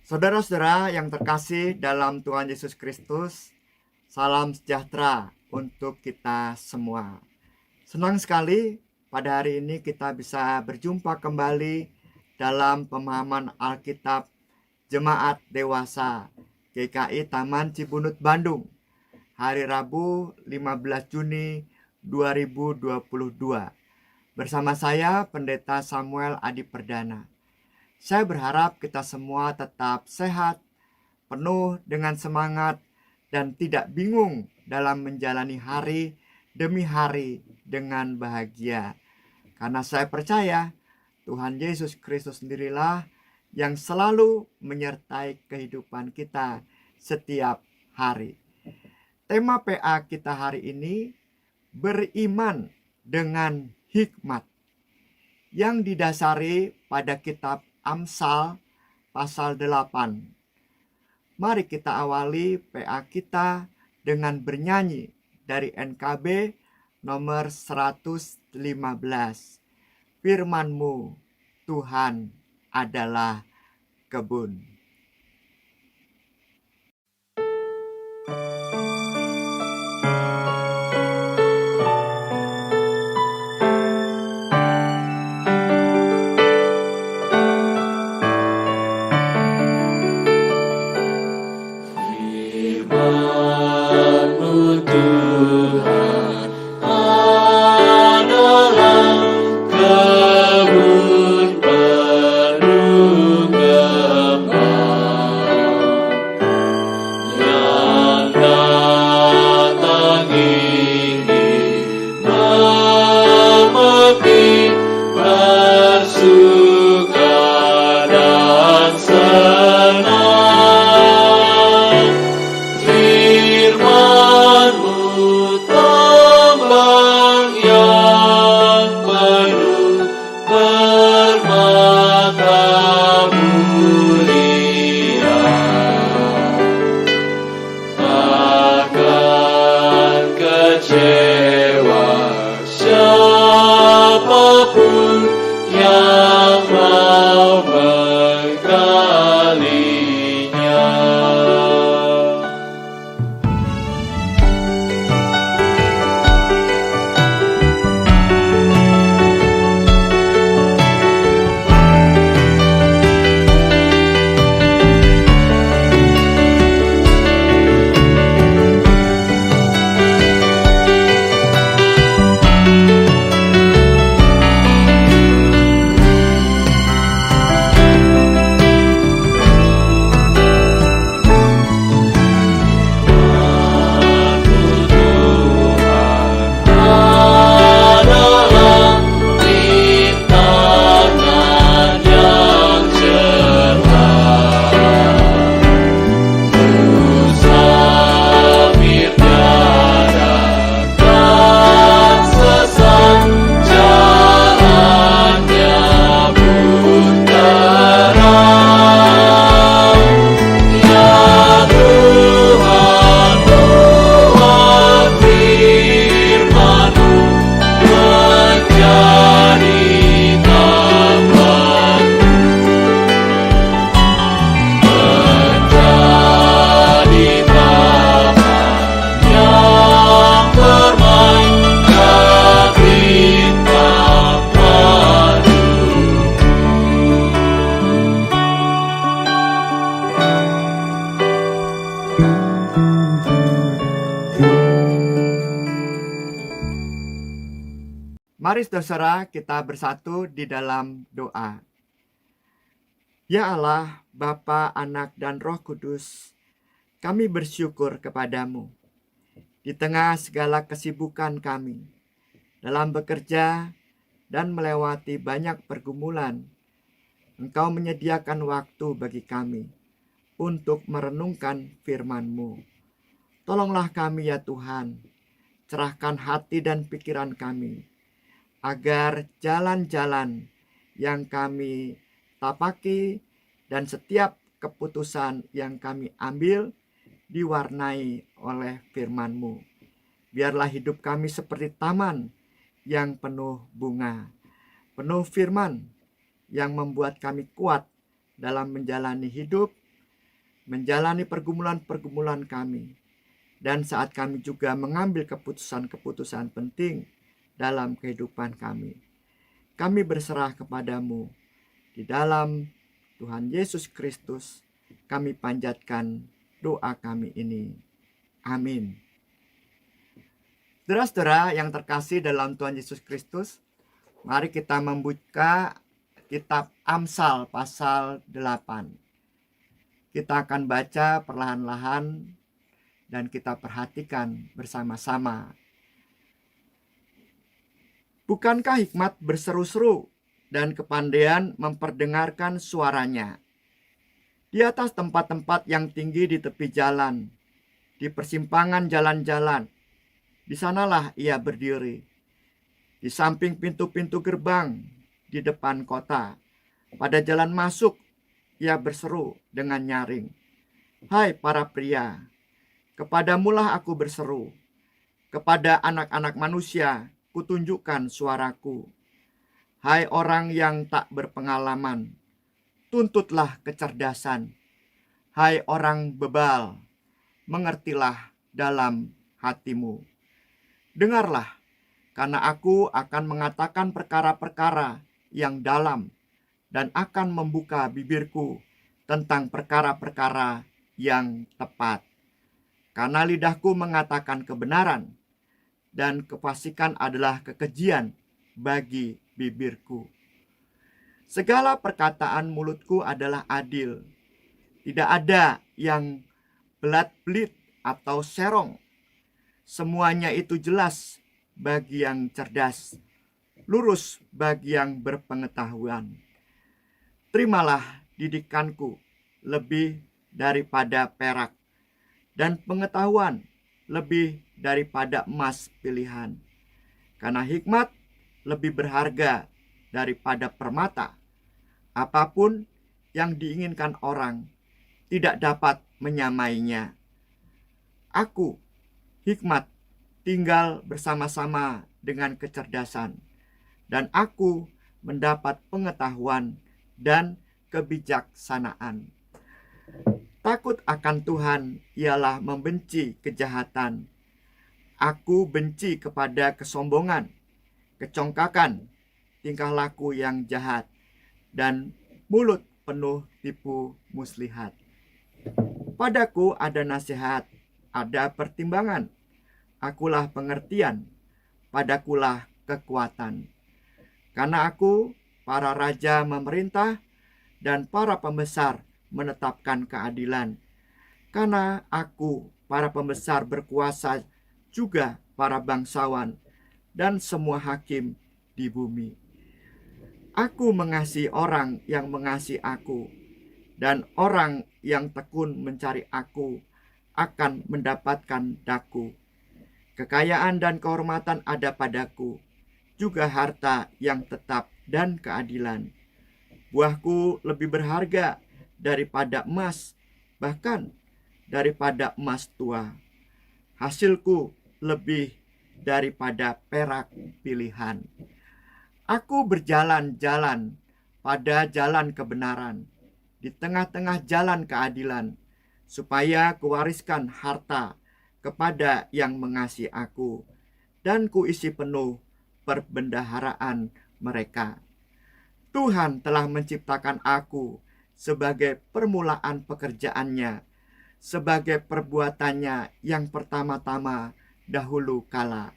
Saudara-saudara yang terkasih dalam Tuhan Yesus Kristus, salam sejahtera untuk kita semua. Senang sekali pada hari ini kita bisa berjumpa kembali dalam pemahaman Alkitab Jemaat Dewasa GKI Taman Cibunut Bandung, hari Rabu 15 Juni 2022. Bersama saya Pendeta Samuel Adi Perdana. Saya berharap kita semua tetap sehat, penuh dengan semangat, dan tidak bingung dalam menjalani hari demi hari dengan bahagia. Karena saya percaya Tuhan Yesus Kristus sendirilah yang selalu menyertai kehidupan kita setiap hari. Tema PA kita hari ini, beriman dengan hikmat, yang didasari pada kitab Amsal pasal 8. Mari kita awali PA kita dengan bernyanyi dari NKB nomor 115. Firman-Mu, Tuhan, adalah kebun. Mari saudara kita bersatu di dalam doa. Ya Allah, Bapa, Anak, dan Roh Kudus, kami bersyukur kepadamu. Di tengah segala kesibukan kami, dalam bekerja dan melewati banyak pergumulan, Engkau menyediakan waktu bagi kami untuk merenungkan firman-Mu. Tolonglah kami ya Tuhan, cerahkan hati dan pikiran kami, agar jalan-jalan yang kami tapaki dan setiap keputusan yang kami ambil diwarnai oleh firman-Mu. Biarlah hidup kami seperti taman yang penuh bunga, penuh firman yang membuat kami kuat dalam menjalani hidup menjalani pergumulan-pergumulan kami, dan saat kami juga mengambil keputusan-keputusan penting dalam kehidupan kami. Kami berserah kepadamu. Di dalam Tuhan Yesus Kristus, kami panjatkan doa kami ini. Amin. Saudara-saudara yang terkasih dalam Tuhan Yesus Kristus, mari kita membuka kitab Amsal pasal 8. Kita akan baca perlahan-lahan dan kita perhatikan bersama-sama. Bukankah hikmat berseru-seru dan kepandaian memperdengarkan suaranya? Di atas tempat-tempat yang tinggi di tepi jalan, di persimpangan jalan-jalan, di sanalah ia berdiri. Di samping pintu-pintu gerbang, di depan kota, pada jalan masuk, ia berseru dengan nyaring. Hai para pria, kepadamulah aku berseru. Kepada anak-anak manusia, kutunjukkan suaraku. Hai orang yang tak berpengalaman, tuntutlah kecerdasan. Hai orang bebal, mengertilah dalam hatimu. Dengarlah, karena aku akan mengatakan perkara-perkara yang dalam dan akan membuka bibirku tentang perkara-perkara yang tepat. Karena lidahku mengatakan kebenaran dan kefasikan adalah kekejian bagi bibirku. Segala perkataan mulutku adalah adil. Tidak ada yang belat-belit atau serong. Semuanya itu jelas bagi yang cerdas, lurus bagi yang berpengetahuan. Terimalah didikanku lebih daripada perak, dan pengetahuan lebih daripada emas pilihan. Karena hikmat lebih berharga daripada permata. Apapun yang diinginkan orang tidak dapat menyamainya. Aku, hikmat, tinggal bersama-sama dengan kecerdasan, dan aku mendapat pengetahuan dan kebijaksanaan. Takut akan Tuhan ialah membenci kejahatan. Aku benci kepada kesombongan, kecongkakan, tingkah laku yang jahat, dan mulut penuh tipu muslihat. Padaku ada nasihat, ada pertimbangan. Akulah pengertian, padakulah kekuatan. Karena aku, para raja memerintah, dan para pembesar menetapkan keadilan. Karena aku, para pembesar berkuasa, juga para bangsawan, dan semua hakim di bumi. Aku mengasihi orang yang mengasihi aku, dan orang yang tekun mencari aku akan mendapatkan daku. Kekayaan dan kehormatan ada padaku, juga harta yang tetap dan keadilan. Buahku lebih berharga daripada emas, bahkan daripada emas tua. Hasilku lebih daripada perak pilihan. Aku berjalan-jalan pada jalan kebenaran, di tengah-tengah jalan keadilan, supaya kuwariskan harta kepada yang mengasihi aku, dan kuisi penuh perbendaharaan mereka. Tuhan telah menciptakan aku sebagai permulaan pekerjaannya, sebagai perbuatannya yang pertama-tama dahulu kala.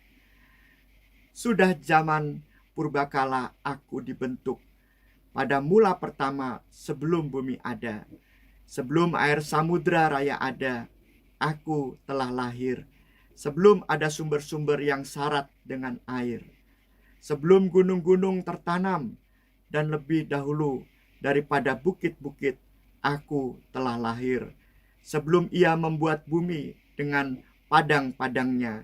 Sudah zaman purbakala aku dibentuk, pada mula pertama sebelum bumi ada. Sebelum air samudra raya ada, aku telah lahir. Sebelum ada sumber-sumber yang syarat dengan air. Sebelum gunung-gunung tertanam, dan lebih dahulu daripada bukit-bukit, aku telah lahir. Sebelum ia membuat bumi dengan padang-padangnya,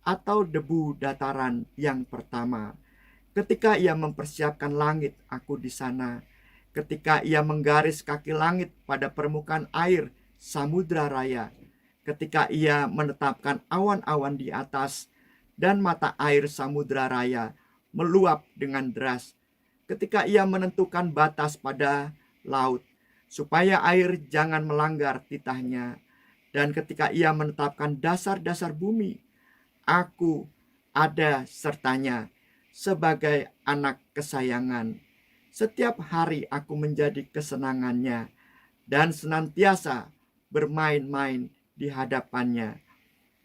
atau debu dataran yang pertama. Ketika ia mempersiapkan langit, aku di sana. Ketika ia menggaris kaki langit pada permukaan air samudra raya. Ketika ia menetapkan awan-awan di atas, dan mata air samudra raya meluap dengan deras. Ketika ia menentukan batas pada laut, supaya air jangan melanggar titahnya. Dan ketika ia menetapkan dasar-dasar bumi, aku ada sertanya sebagai anak kesayangan. Setiap hari aku menjadi kesenangannya dan senantiasa bermain-main di hadapannya.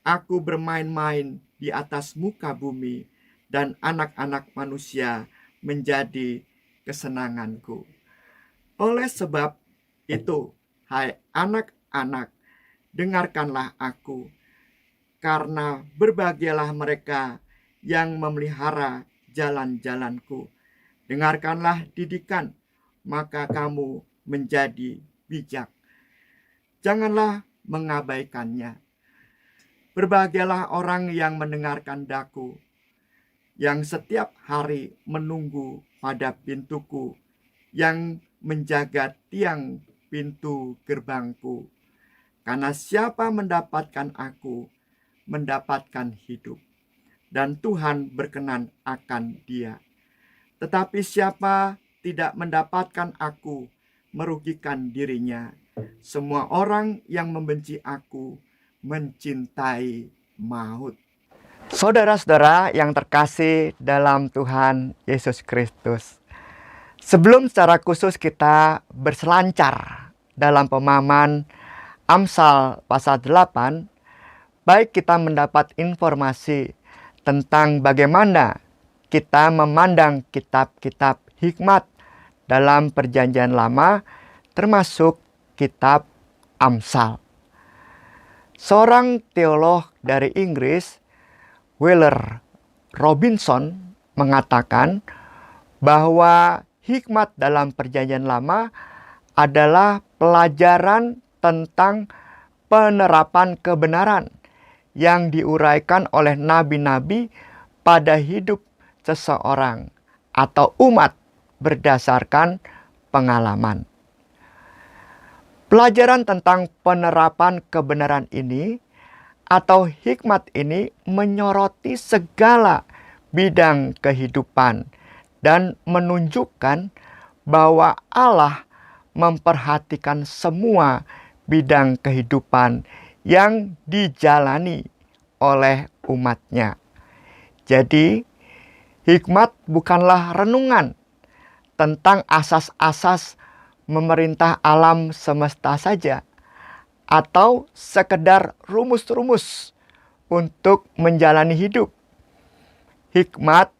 Aku bermain-main di atas muka bumi, dan anak-anak manusia menjadi kesenanganku. Oleh sebab itu, hai anak-anak, dengarkanlah aku, karena berbahagialah mereka yang memelihara jalan-jalanku. Dengarkanlah didikan, maka kamu menjadi bijak. Janganlah mengabaikannya. Berbahagialah orang yang mendengarkan daku, yang setiap hari menunggu pada pintuku, yang menjaga tiang pintu gerbangku. Karena siapa mendapatkan aku, mendapatkan hidup, dan Tuhan berkenan akan dia. Tetapi siapa tidak mendapatkan aku, merugikan dirinya. Semua orang yang membenci aku mencintai maut. Saudara-saudara yang terkasih dalam Tuhan Yesus Kristus, sebelum secara khusus kita berselancar dalam pemahaman Amsal pasal 8, baik kita mendapat informasi tentang bagaimana kita memandang kitab-kitab hikmat dalam Perjanjian Lama, termasuk kitab Amsal. Seorang teolog dari Inggris, Wheeler Robinson, mengatakan bahwa hikmat dalam Perjanjian Lama adalah pelajaran tentang penerapan kebenaran yang diuraikan oleh nabi-nabi pada hidup seseorang atau umat berdasarkan pengalaman. Pelajaran tentang penerapan kebenaran ini atau hikmat ini menyoroti segala bidang kehidupan dan menunjukkan bahwa Allah memperhatikan semua bidang kehidupan yang dijalani oleh umatnya. Jadi, hikmat bukanlah renungan tentang asas-asas memerintah alam semesta saja, atau sekedar rumus-rumus untuk menjalani hidup. Hikmat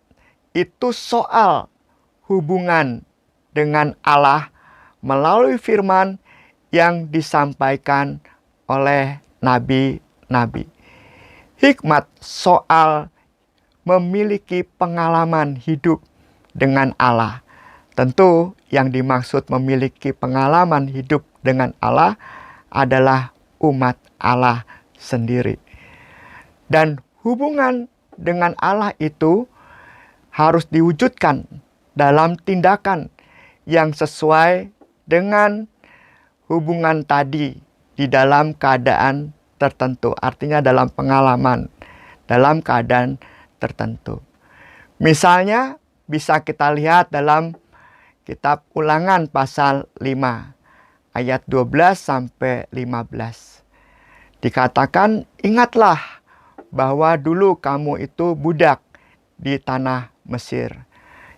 itu soal hubungan dengan Allah melalui firman yang disampaikan oleh nabi-nabi. Hikmat soal memiliki pengalaman hidup dengan Allah. Tentu yang dimaksud memiliki pengalaman hidup dengan Allah adalah umat Allah sendiri. Dan hubungan dengan Allah itu harus diwujudkan dalam tindakan yang sesuai dengan hubungan tadi di dalam keadaan tertentu. Artinya dalam pengalaman, dalam keadaan tertentu. Misalnya bisa kita lihat dalam kitab Ulangan pasal 5 ayat 12 sampai 15. Dikatakan, ingatlah bahwa dulu kamu itu budak di tanah Mesir.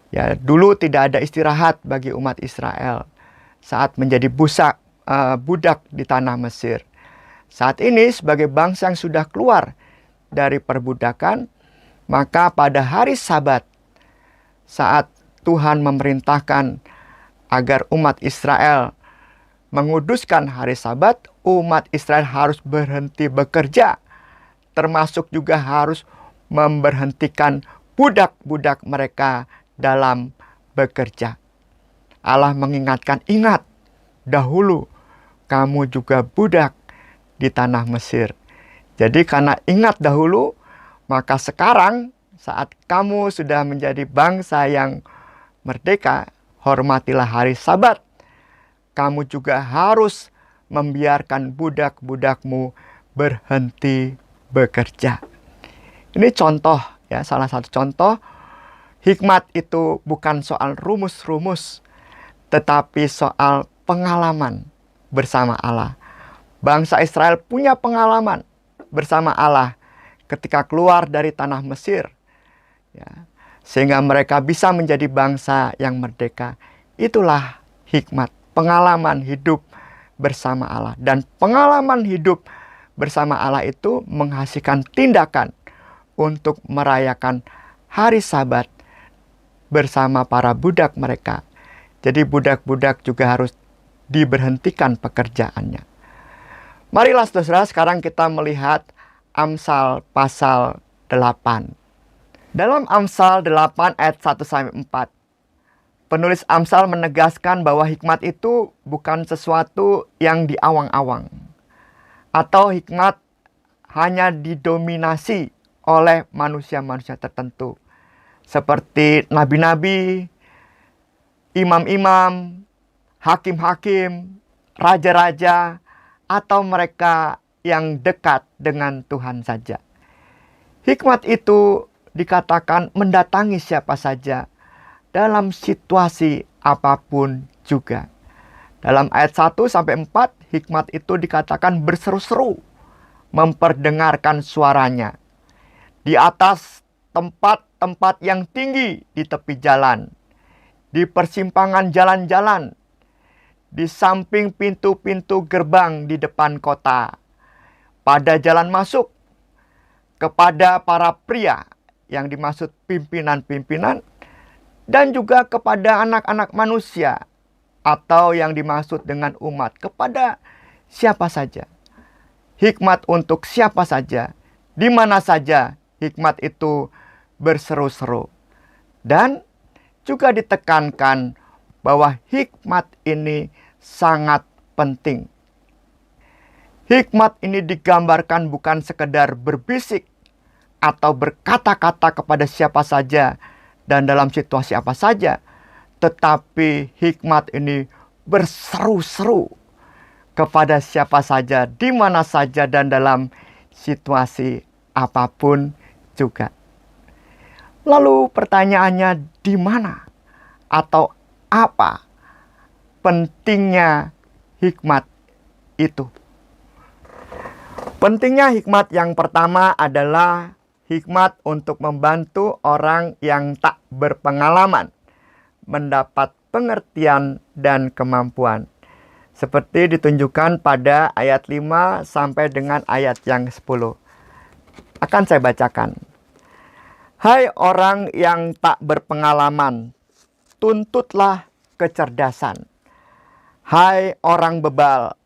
Ya, dulu tidak ada istirahat bagi umat Israel saat menjadi budak di tanah Mesir. Saat ini sebagai bangsa yang sudah keluar dari perbudakan, maka pada hari Sabat saat Tuhan memerintahkan agar umat Israel menguduskan hari Sabat, umat Israel harus berhenti bekerja, termasuk juga harus memberhentikan budak-budak mereka dalam bekerja. Allah mengingatkan, ingat, dahulu kamu juga budak di tanah Mesir. Jadi karena ingat dahulu, maka sekarang saat kamu sudah menjadi bangsa yang merdeka, hormatilah hari Sabat. Kamu juga harus membiarkan budak-budakmu berhenti bekerja. Ini contoh, ya, salah satu contoh. Hikmat itu bukan soal rumus-rumus, tetapi soal pengalaman bersama Allah. Bangsa Israel punya pengalaman bersama Allah ketika keluar dari tanah Mesir, ya, sehingga mereka bisa menjadi bangsa yang merdeka. Itulah hikmat, pengalaman hidup bersama Allah. Dan pengalaman hidup bersama Allah itu menghasilkan tindakan untuk merayakan hari Sabat bersama para budak mereka. Jadi budak-budak juga harus diberhentikan pekerjaannya. Marilah saudara, sekarang kita melihat Amsal pasal 8. Dalam Amsal 8 ayat 1-4, penulis Amsal menegaskan bahwa hikmat itu bukan sesuatu yang diawang-awang, atau hikmat hanya didominasi oleh manusia-manusia tertentu, seperti nabi-nabi, imam-imam, hakim-hakim, raja-raja, atau mereka yang dekat dengan Tuhan saja. Hikmat itu dikatakan mendatangi siapa saja dalam situasi apapun juga. Dalam ayat 1-4, hikmat itu dikatakan berseru-seru, memperdengarkan suaranya di atas tempat-tempat yang tinggi di tepi jalan, di persimpangan jalan-jalan, di samping pintu-pintu gerbang di depan kota, pada jalan masuk, kepada para pria yang dimaksud pimpinan-pimpinan, dan juga kepada anak-anak manusia atau yang dimaksud dengan umat, kepada siapa saja. Hikmat untuk siapa saja, di mana saja hikmat itu berseru-seru. Dan juga ditekankan bahwa hikmat ini sangat penting. Hikmat ini digambarkan bukan sekedar berbisik atau berkata-kata kepada siapa saja dan dalam situasi apa saja, tetapi hikmat ini berseru-seru kepada siapa saja, di mana saja, dan dalam situasi apapun juga. Lalu pertanyaannya, di mana atau apa pentingnya hikmat itu? Pentingnya hikmat yang pertama adalah hikmat untuk membantu orang yang tak berpengalaman mendapat pengertian dan kemampuan. Seperti ditunjukkan pada ayat 5 sampai dengan ayat yang 10. Akan saya bacakan. Hai orang yang tak berpengalaman, tuntutlah kecerdasan. Hai orang bebal,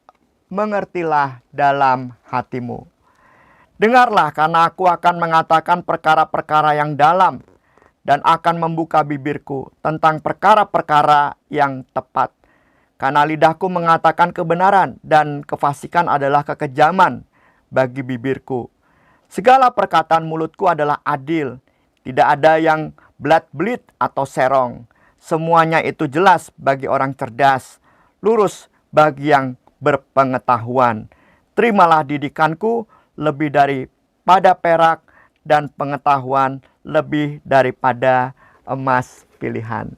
mengertilah dalam hatimu. Dengarlah, karena aku akan mengatakan perkara-perkara yang dalam dan akan membuka bibirku tentang perkara-perkara yang tepat. Karena lidahku mengatakan kebenaran dan kefasikan adalah kekejaman bagi bibirku. Segala perkataan mulutku adalah adil. Tidak ada yang belat-belit atau serong. Semuanya itu jelas bagi orang cerdas, lurus bagi yang berpengetahuan. Terimalah didikanku lebih daripada perak, dan pengetahuan lebih daripada emas pilihan.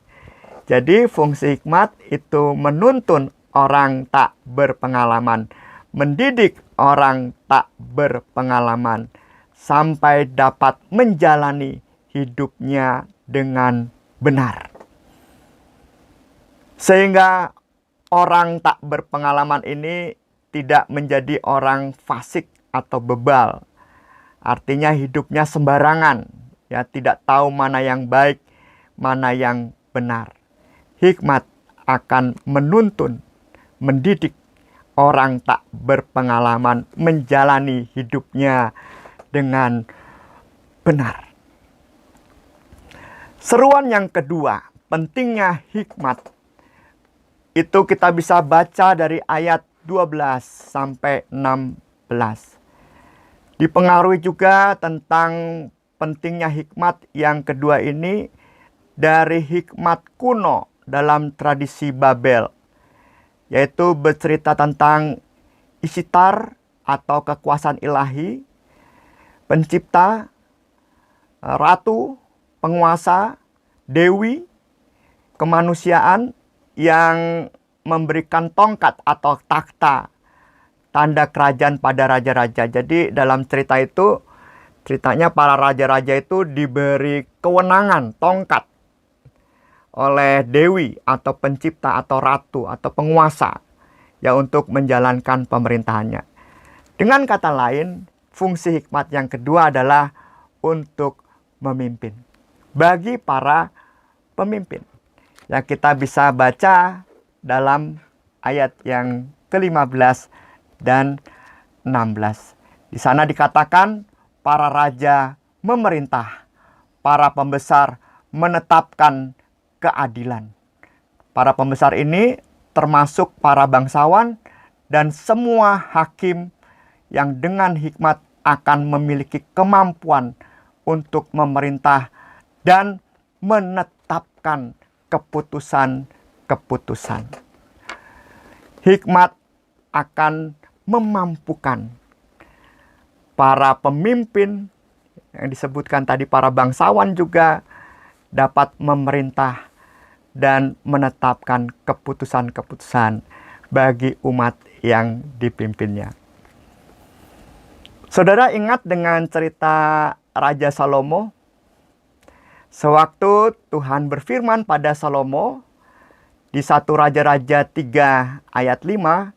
Jadi fungsi hikmat itu menuntun orang tak berpengalaman, mendidik orang tak berpengalaman, sampai dapat menjalani hidupnya dengan benar. Sehingga orang tak berpengalaman ini tidak menjadi orang fasik atau bebal. Artinya hidupnya sembarangan, ya, tidak tahu mana yang baik, mana yang benar. Hikmat akan menuntun, mendidik orang tak berpengalaman menjalani hidupnya dengan benar. Seruan yang kedua, pentingnya hikmat, itu kita bisa baca dari ayat 12 sampai 16. Dipengaruhi juga tentang pentingnya hikmat yang kedua ini dari hikmat kuno dalam tradisi Babel, yaitu bercerita tentang Isitar atau kekuasaan ilahi, pencipta, ratu, penguasa, dewi, kemanusiaan yang memberikan tongkat atau takhta, tanda kerajaan pada raja-raja. Jadi dalam cerita itu, ceritanya para raja-raja itu diberi kewenangan, tongkat oleh dewi atau pencipta atau ratu atau penguasa ya untuk menjalankan pemerintahannya. Dengan kata lain, fungsi hikmat yang kedua adalah untuk memimpin. Bagi para pemimpin. Yang kita bisa baca dalam ayat yang ke-15 dan 16. Di sana dikatakan para raja memerintah, para pembesar menetapkan keadilan. Para pembesar ini termasuk para bangsawan dan semua hakim yang dengan hikmat akan memiliki kemampuan untuk memerintah dan menetapkan keputusan-keputusan. Hikmat akan memampukan para pemimpin yang disebutkan tadi, para bangsawan juga dapat memerintah dan menetapkan keputusan-keputusan bagi umat yang dipimpinnya. Saudara ingat dengan cerita Raja Salomo? Sewaktu Tuhan berfirman pada Salomo di 1 Raja-Raja 3 ayat 5,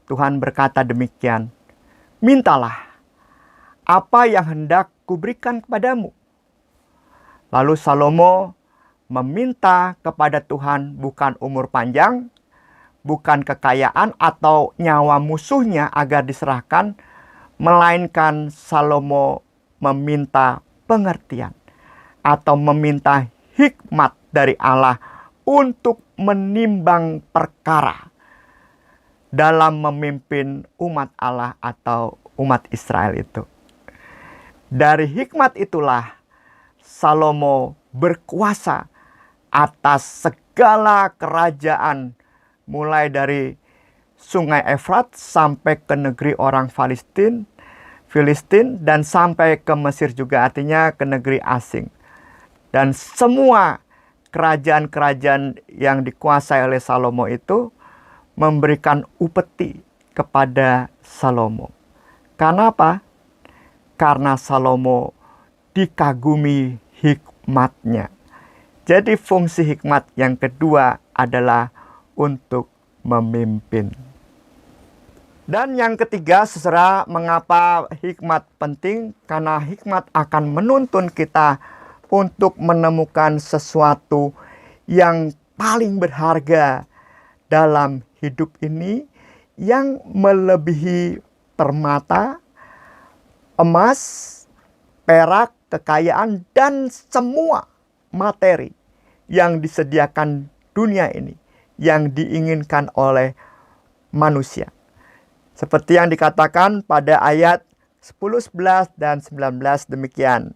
Tuhan berkata demikian, "Mintalah apa yang hendak kuberikan kepadamu." Lalu Salomo meminta kepada Tuhan bukan umur panjang, bukan kekayaan atau nyawa musuhnya agar diserahkan, melainkan Salomo meminta pengertian atau meminta hikmat dari Allah untuk menimbang perkara dalam memimpin umat Allah atau umat Israel itu. Dari hikmat itulah Salomo berkuasa atas segala kerajaan, mulai dari Sungai Efrat sampai ke negeri orang Filistin, dan sampai ke Mesir juga, artinya ke negeri asing. Dan semua kerajaan-kerajaan yang dikuasai oleh Salomo itu memberikan upeti kepada Salomo. Karena apa? Karena Salomo dikagumi hikmatnya. Jadi fungsi hikmat yang kedua adalah untuk memimpin. Dan yang ketiga, saudara, mengapa hikmat penting? Karena hikmat akan menuntun kita untuk menemukan sesuatu yang paling berharga dalam hidup ini, yang melebihi permata, emas, perak, kekayaan, dan semua materi yang disediakan dunia ini, yang diinginkan oleh manusia. Seperti yang dikatakan pada ayat 10, 11, dan 19 demikian.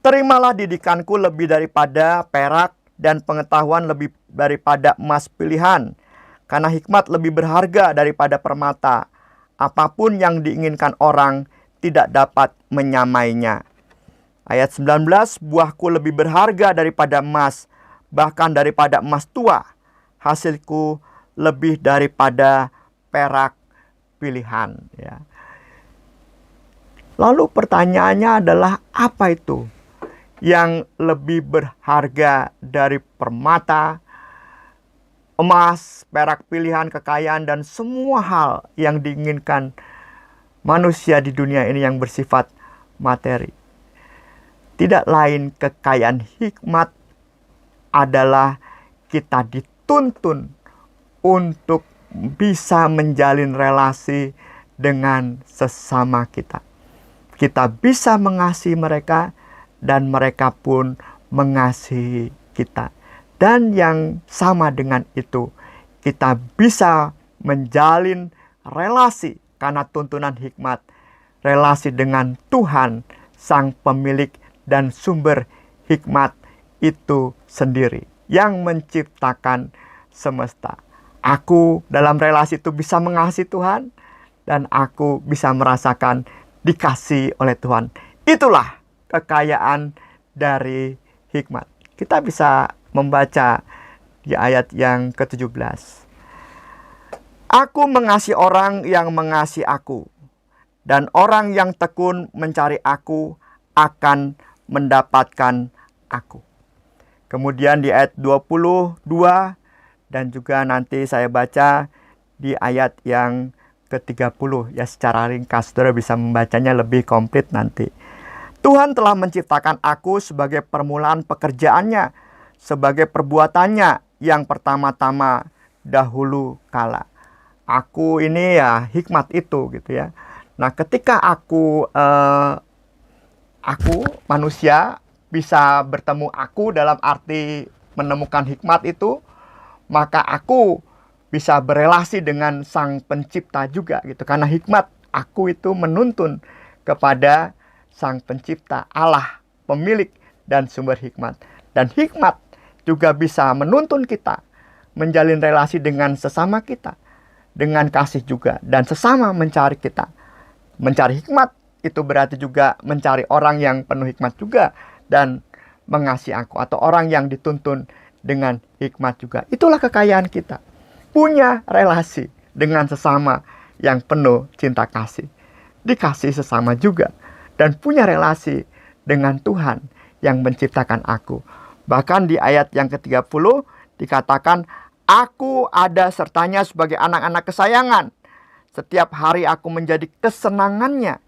"Terimalah didikanku lebih daripada perak dan pengetahuan lebih daripada emas pilihan. Karena hikmat lebih berharga daripada permata. Apapun yang diinginkan orang tidak dapat menyamainya." Ayat 19, "Buahku lebih berharga daripada emas, bahkan daripada emas tua. Hasilku lebih daripada perak pilihan." Ya. Lalu pertanyaannya adalah, apa itu yang lebih berharga dari permata, emas, perak pilihan, kekayaan, dan semua hal yang diinginkan manusia di dunia ini yang bersifat materi? Tidak lain, kekayaan hikmat adalah kita dituntun untuk bisa menjalin relasi dengan sesama kita. Kita bisa mengasihi mereka dan mereka pun mengasihi kita. Dan yang sama dengan itu, kita bisa menjalin relasi karena tuntunan hikmat, relasi dengan Tuhan, Sang Pemilik dan sumber hikmat itu sendiri yang menciptakan semesta. Aku dalam relasi itu bisa mengasihi Tuhan, dan aku bisa merasakan dikasihi oleh Tuhan. Itulah kekayaan dari hikmat. Kita bisa membaca di ayat yang ke-17. Aku mengasihi orang yang mengasihi aku, dan orang yang tekun mencari aku akan mendapatkan aku. Kemudian di ayat 22 dan juga nanti saya baca di ayat yang ke-30 ya, secara ringkas. Saudara bisa membacanya lebih komplit nanti. Tuhan telah menciptakan aku sebagai permulaan pekerjaannya, sebagai perbuatannya yang pertama-tama dahulu kala. Aku ini ya hikmat itu gitu ya. Nah, ketika aku manusia bisa bertemu aku dalam arti menemukan hikmat itu, maka aku bisa berelasi dengan Sang Pencipta juga gitu. Karena hikmat aku itu menuntun kepada Sang Pencipta, Allah, pemilik dan sumber hikmat. Dan hikmat juga bisa menuntun kita menjalin relasi dengan sesama kita, dengan kasih juga, dan sesama mencari kita. Mencari hikmat itu berarti juga mencari orang yang penuh hikmat juga dan mengasihi aku, atau orang yang dituntun dengan hikmat juga. Itulah kekayaan kita. Punya relasi dengan sesama yang penuh cinta kasih. Dikasih sesama juga. Dan punya relasi dengan Tuhan yang menciptakan aku. Bahkan di ayat yang ke-30 dikatakan, aku ada sertanya sebagai anak-anak kesayangan. Setiap hari aku menjadi kesenangannya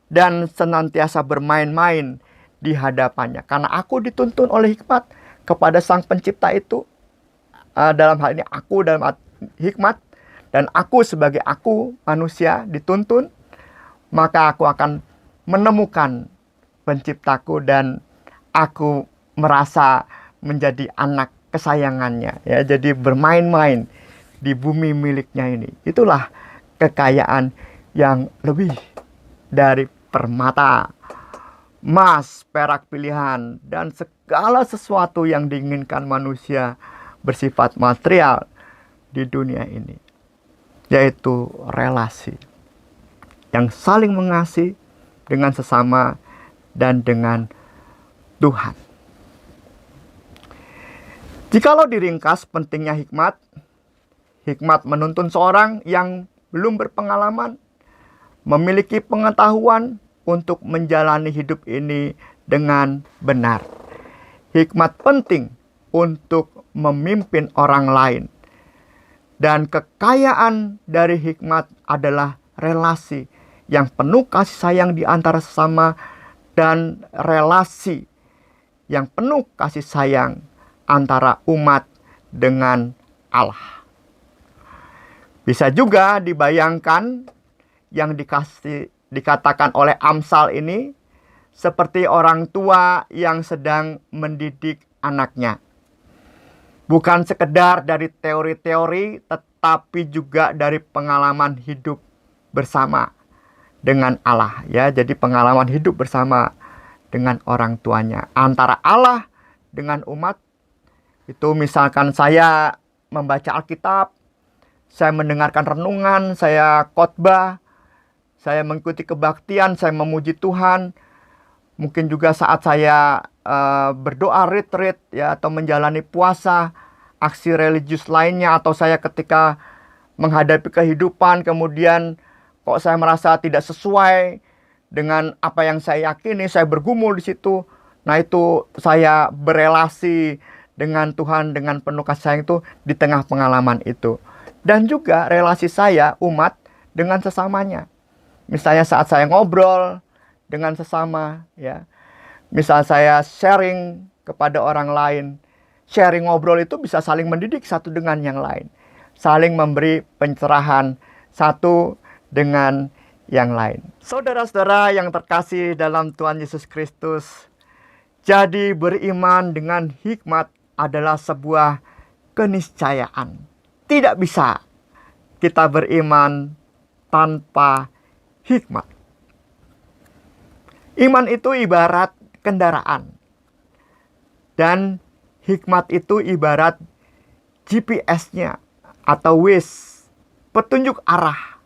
dan senantiasa bermain-main di hadapannya. Karena aku dituntun oleh hikmat kepada Sang Pencipta itu. Dalam hal ini aku dalam hikmat, dan aku sebagai aku manusia dituntun, maka aku akan menemukan Penciptaku dan aku merasa menjadi anak kesayangannya ya. Jadi bermain-main di bumi miliknya ini. Itulah kekayaan yang lebih dari permata, emas, perak pilihan, dan segala sesuatu yang diinginkan manusia bersifat material di dunia ini, yaitu relasi yang saling mengasihi dengan sesama dan dengan Tuhan. Jikalau diringkas pentingnya hikmat, hikmat menuntun seorang yang belum berpengalaman, memiliki pengetahuan untuk menjalani hidup ini dengan benar. Hikmat penting untuk memimpin orang lain. Dan kekayaan dari hikmat adalah relasi yang penuh kasih sayang di antara sesama, dan relasi yang penuh kasih sayang antara umat dengan Allah. Bisa juga dibayangkan yang dikatakan oleh Amsal ini seperti orang tua yang sedang mendidik anaknya. Bukan sekedar dari teori-teori, tetapi juga dari pengalaman hidup bersama dengan Allah ya. Jadi pengalaman hidup bersama dengan orang tuanya, antara Allah dengan umat. Itu misalkan saya membaca Alkitab, saya mendengarkan renungan, saya khotbah, saya mengikuti kebaktian, saya memuji Tuhan. Mungkin juga saat saya berdoa retreat ya, atau menjalani puasa, aksi religius lainnya, atau saya ketika menghadapi kehidupan kemudian kok saya merasa tidak sesuai dengan apa yang saya yakini, saya bergumul di situ. Nah, itu saya berelasi dengan Tuhan dengan penuh kasih sayang itu di tengah pengalaman itu. Dan juga relasi saya umat dengan sesamanya. Misalnya saat saya ngobrol dengan sesama ya. Misal saya sharing kepada orang lain. Sharing ngobrol itu bisa saling mendidik satu dengan yang lain. Saling memberi pencerahan satu dengan yang lain. Saudara-saudara yang terkasih dalam Tuhan Yesus Kristus, jadi beriman dengan hikmat adalah sebuah keniscayaan. Tidak bisa kita beriman tanpa hikmat. Iman itu ibarat kendaraan. Dan hikmat itu ibarat GPS-nya atau Waze, petunjuk arah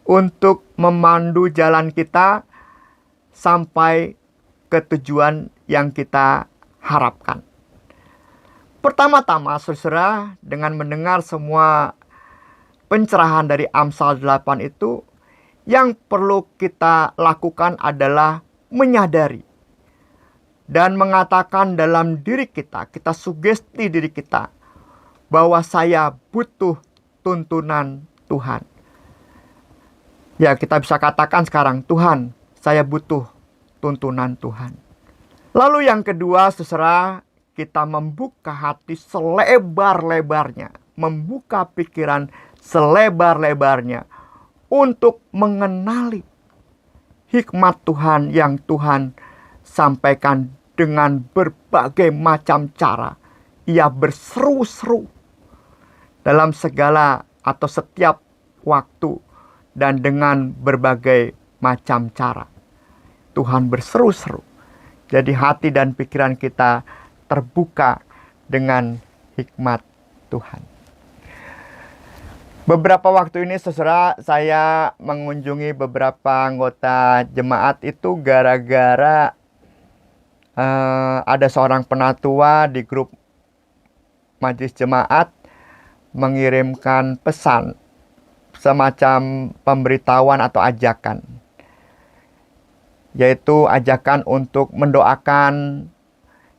untuk memandu jalan kita sampai ke tujuan yang kita harapkan. Pertama-tama, saudara, dengan mendengar semua pencerahan dari Amsal 8 itu, yang perlu kita lakukan adalah menyadari dan mengatakan dalam diri kita, kita sugesti diri kita bahwa saya butuh tuntunan Tuhan. Ya, kita bisa katakan sekarang, Tuhan, saya butuh tuntunan Tuhan. Lalu yang kedua, saudara, kita membuka hati selebar-lebarnya, membuka pikiran selebar-lebarnya untuk mengenali hikmat Tuhan yang Tuhan sampaikan dengan berbagai macam cara. Ia berseru-seru dalam segala atau setiap waktu dan dengan berbagai macam cara. Tuhan berseru-seru. Jadi hati dan pikiran kita terbuka dengan hikmat Tuhan. Beberapa waktu ini, saudara, saya mengunjungi beberapa anggota jemaat itu gara-gara ada seorang penatua di grup majelis jemaat mengirimkan pesan semacam pemberitahuan atau ajakan, yaitu ajakan untuk mendoakan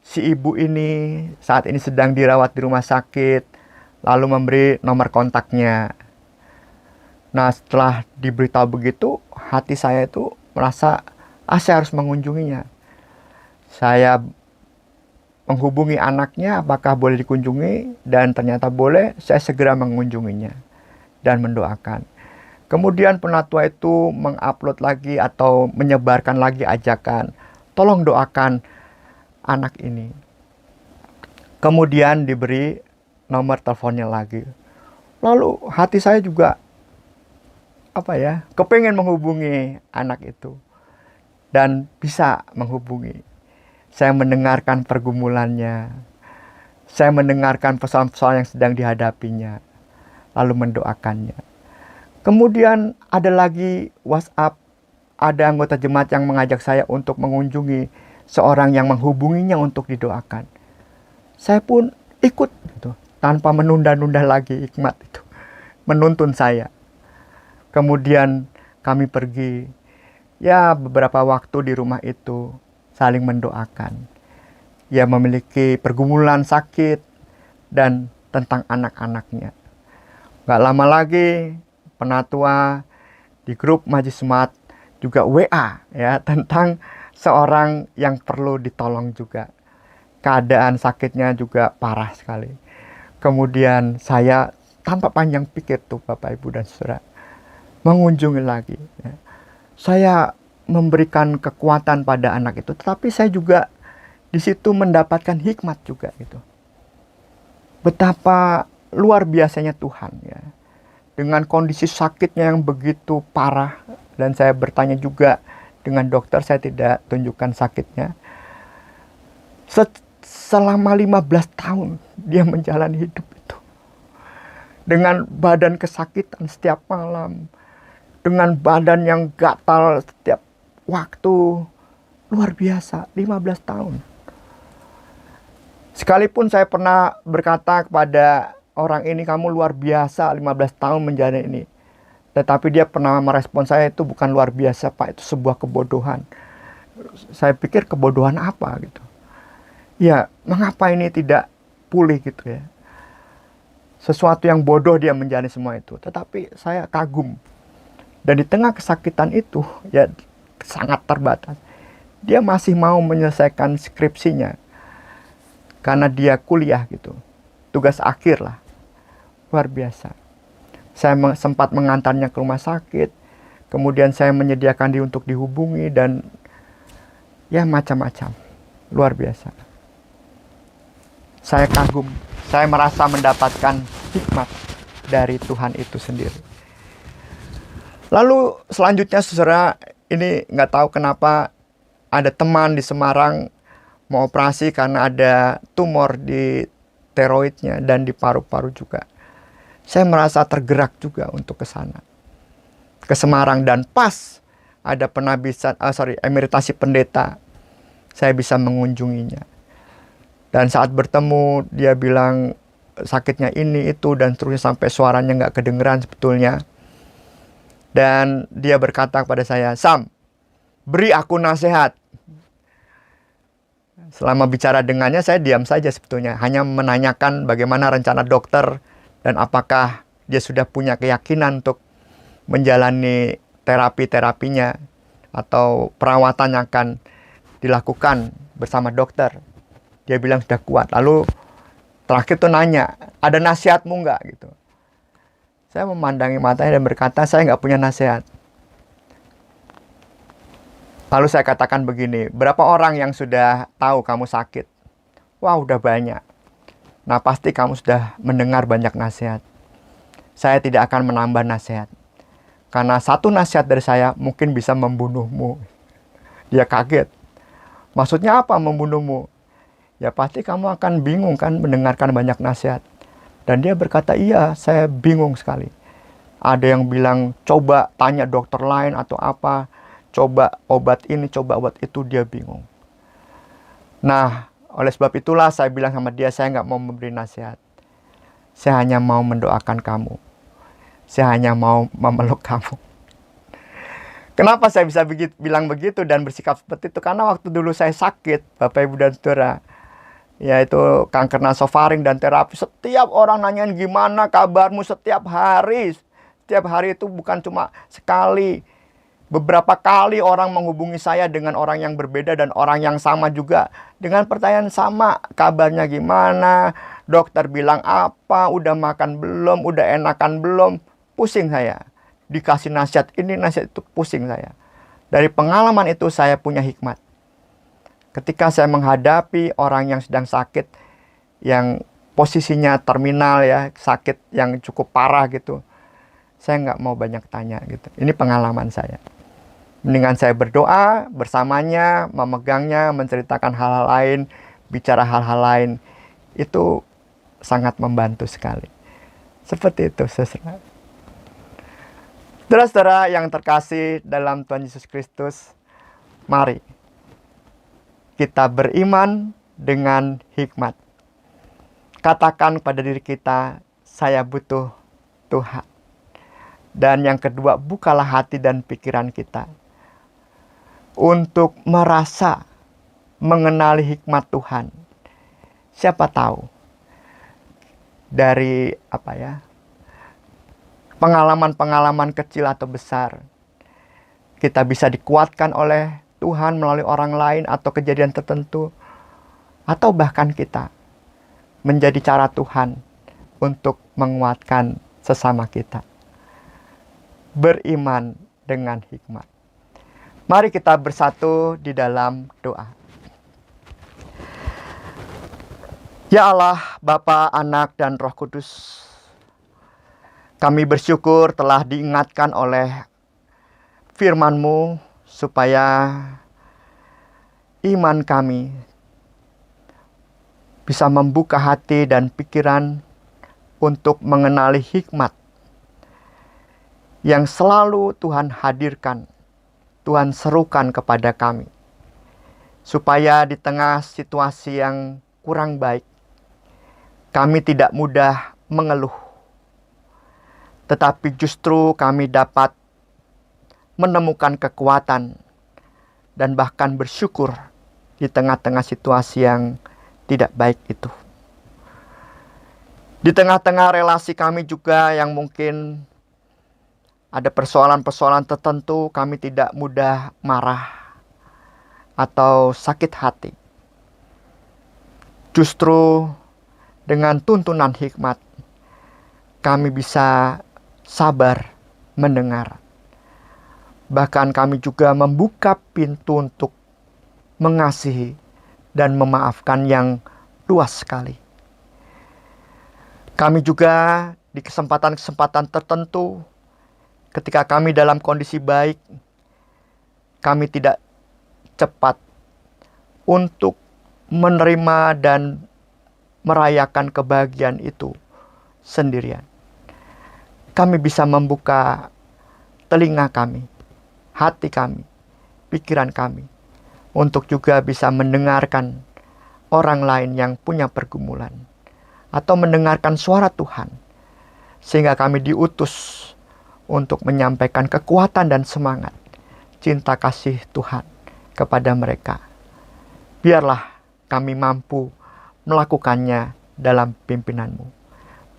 si ibu ini saat ini sedang dirawat di rumah sakit, lalu memberi nomor kontaknya. Nah, setelah diberitahu begitu, hati saya itu merasa, saya harus mengunjunginya. Saya menghubungi anaknya, apakah boleh dikunjungi, dan ternyata boleh. Saya segera mengunjunginya dan mendoakan. Kemudian penatua itu mengupload lagi atau menyebarkan lagi ajakan, tolong doakan anak ini. Kemudian diberi nomor teleponnya lagi. Lalu hati saya juga kepengen menghubungi anak itu dan bisa menghubungi. Saya mendengarkan pergumulannya, saya mendengarkan persoalan-persoalan yang sedang dihadapinya, lalu mendoakannya. Kemudian ada lagi WhatsApp, ada anggota jemaat yang mengajak saya untuk mengunjungi seorang yang menghubunginya untuk didoakan. Saya pun ikut gitu, tanpa menunda-nunda lagi. Hikmat itu menuntun saya. Kemudian kami pergi, ya beberapa waktu di rumah itu saling mendoakan. Ia memiliki pergumulan sakit dan tentang anak-anaknya. Gak lama lagi penatua di grup majelis jemaat juga WA ya tentang seorang yang perlu ditolong juga. Keadaan sakitnya juga parah sekali. Kemudian saya tanpa panjang pikir tuh Bapak Ibu dan Saudara mengunjungi lagi. Ya. Saya memberikan kekuatan pada anak itu, tetapi saya juga di situ mendapatkan hikmat juga gitu. Betapa luar biasanya Tuhan ya. Dengan kondisi sakitnya yang begitu parah, dan saya bertanya juga dengan dokter, saya tidak tunjukkan sakitnya. Selama 15 tahun dia menjalani hidup itu. Dengan badan kesakitan setiap malam. Dengan badan yang gatal setiap waktu. Luar biasa, 15 tahun. Sekalipun saya pernah berkata kepada orang ini, kamu luar biasa 15 tahun menjalani ini. Tetapi dia pernah merespon saya, itu bukan luar biasa Pak, itu sebuah kebodohan. Saya pikir kebodohan apa gitu. Ya, mengapa ini tidak pulih gitu ya. Sesuatu yang bodoh dia menjalani semua itu. Tetapi saya kagum. Dan di tengah kesakitan itu, ya sangat terbatas. Dia masih mau menyelesaikan skripsinya. Karena dia kuliah gitu. Tugas akhir lah. Luar biasa. Saya sempat mengantarnya ke rumah sakit. Kemudian saya menyediakan dia untuk dihubungi. Dan ya macam-macam. Luar biasa. Saya kagum. Saya merasa mendapatkan hikmat dari Tuhan itu sendiri. Lalu selanjutnya saudara, ini nggak tahu kenapa ada teman di Semarang mau operasi karena ada tumor di tiroidnya dan di paru-paru juga. Saya merasa tergerak juga untuk ke sana, ke Semarang, dan pas ada emeritasi pendeta, saya bisa mengunjunginya. Dan saat bertemu dia bilang, sakitnya ini itu dan seterusnya sampai suaranya nggak kedengeran sebetulnya. Dan dia berkata kepada saya, "Sam, beri aku nasihat." Selama bicara dengannya saya diam saja sebetulnya, hanya menanyakan bagaimana rencana dokter dan apakah dia sudah punya keyakinan untuk menjalani terapinya atau perawatan yang akan dilakukan bersama dokter. Dia bilang sudah kuat. Lalu terakhir tuh nanya, "Ada nasihatmu nggak?" gitu. Saya memandangi matanya dan berkata, "Saya nggak punya nasihat." Lalu saya katakan begini, "Berapa orang yang sudah tahu kamu sakit?" "Wah, udah banyak." "Nah, pasti kamu sudah mendengar banyak nasihat. Saya tidak akan menambah nasihat. Karena satu nasihat dari saya mungkin bisa membunuhmu." Dia kaget. "Maksudnya apa membunuhmu?" "Ya pasti kamu akan bingung kan mendengarkan banyak nasihat." Dan dia berkata, "Iya, saya bingung sekali. Ada yang bilang, coba tanya dokter lain atau apa. Coba obat ini, coba obat itu." Dia bingung. Nah, oleh sebab itulah saya bilang sama dia, saya nggak mau memberi nasihat. Saya hanya mau mendoakan kamu. Saya hanya mau memeluk kamu. Kenapa saya bisa bilang begitu dan bersikap seperti itu? Karena waktu dulu saya sakit, Bapak Ibu dan Saudara, yaitu kanker nasofaring dan terapi, setiap orang nanyain gimana kabarmu setiap hari. Setiap hari itu bukan cuma sekali. Beberapa kali orang menghubungi saya dengan orang yang berbeda dan orang yang sama juga. Dengan pertanyaan sama, kabarnya gimana? Dokter bilang apa? Udah makan belum? Udah enakan belum? Pusing saya. Dikasih nasihat ini, nasihat itu, pusing saya. Dari pengalaman itu saya punya hikmat. Ketika saya menghadapi orang yang sedang sakit, yang posisinya terminal ya, sakit yang cukup parah gitu, saya nggak mau banyak tanya gitu. Ini pengalaman saya. Mendingan saya berdoa bersamanya, memegangnya, menceritakan hal-hal lain, bicara hal-hal lain. Itu sangat membantu sekali. Seperti itu, saudara. Saudara-saudara yang terkasih dalam Tuhan Yesus Kristus, mari kita beriman dengan hikmat. Katakan pada diri kita, saya butuh Tuhan. Dan yang kedua, bukalah hati dan pikiran kita untuk merasa mengenali hikmat Tuhan. Siapa tahu dari pengalaman-pengalaman kecil atau besar, kita bisa dikuatkan oleh Tuhan melalui orang lain atau kejadian tertentu, atau bahkan kita menjadi cara Tuhan untuk menguatkan sesama kita. Beriman dengan hikmat. Mari kita bersatu di dalam doa. Ya Allah, Bapa, Anak, dan Roh Kudus, kami bersyukur telah diingatkan oleh firman-Mu supaya iman kami bisa membuka hati dan pikiran untuk mengenali hikmat yang selalu Tuhan hadirkan, Tuhan serukan kepada kami. Supaya di tengah situasi yang kurang baik, kami tidak mudah mengeluh, tetapi justru kami dapat menemukan kekuatan dan bahkan bersyukur di tengah-tengah situasi yang tidak baik itu. Di tengah-tengah relasi kami juga yang mungkin ada persoalan-persoalan tertentu, kami tidak mudah marah atau sakit hati. Justru dengan tuntunan hikmat, kami bisa sabar mendengar. Bahkan kami juga membuka pintu untuk mengasihi dan memaafkan yang luas sekali. Kami juga di kesempatan-kesempatan tertentu, ketika kami dalam kondisi baik, kami tidak cepat untuk menerima dan merayakan kebahagiaan itu sendirian. Kami bisa membuka telinga kami, hati kami, pikiran kami, untuk juga bisa mendengarkan orang lain yang punya pergumulan atau mendengarkan suara Tuhan, sehingga kami diutus untuk menyampaikan kekuatan dan semangat cinta kasih Tuhan kepada mereka. Biarlah kami mampu melakukannya dalam pimpinanmu.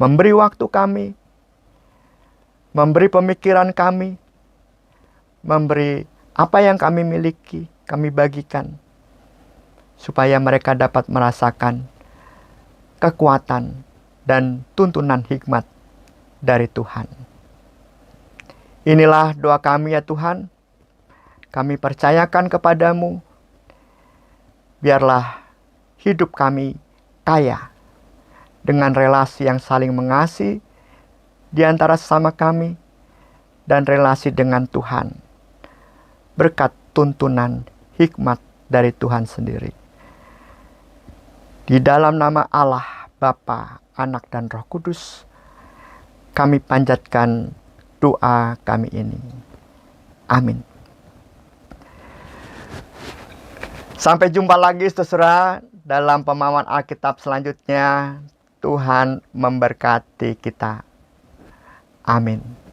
Memberi waktu kami, memberi pemikiran kami, memberi apa yang kami miliki, kami bagikan, supaya mereka dapat merasakan kekuatan dan tuntunan hikmat dari Tuhan. Inilah doa kami ya Tuhan. Kami percayakan kepadamu. Biarlah hidup kami kaya dengan relasi yang saling mengasihi di antara sesama kami dan relasi dengan Tuhan, berkat tuntunan hikmat dari Tuhan sendiri. Di dalam nama Allah, Bapa, Anak, dan Roh Kudus, kami panjatkan doa kami ini. Amin. Sampai jumpa lagi saudara dalam pemahaman Alkitab selanjutnya. Tuhan memberkati kita. Amin.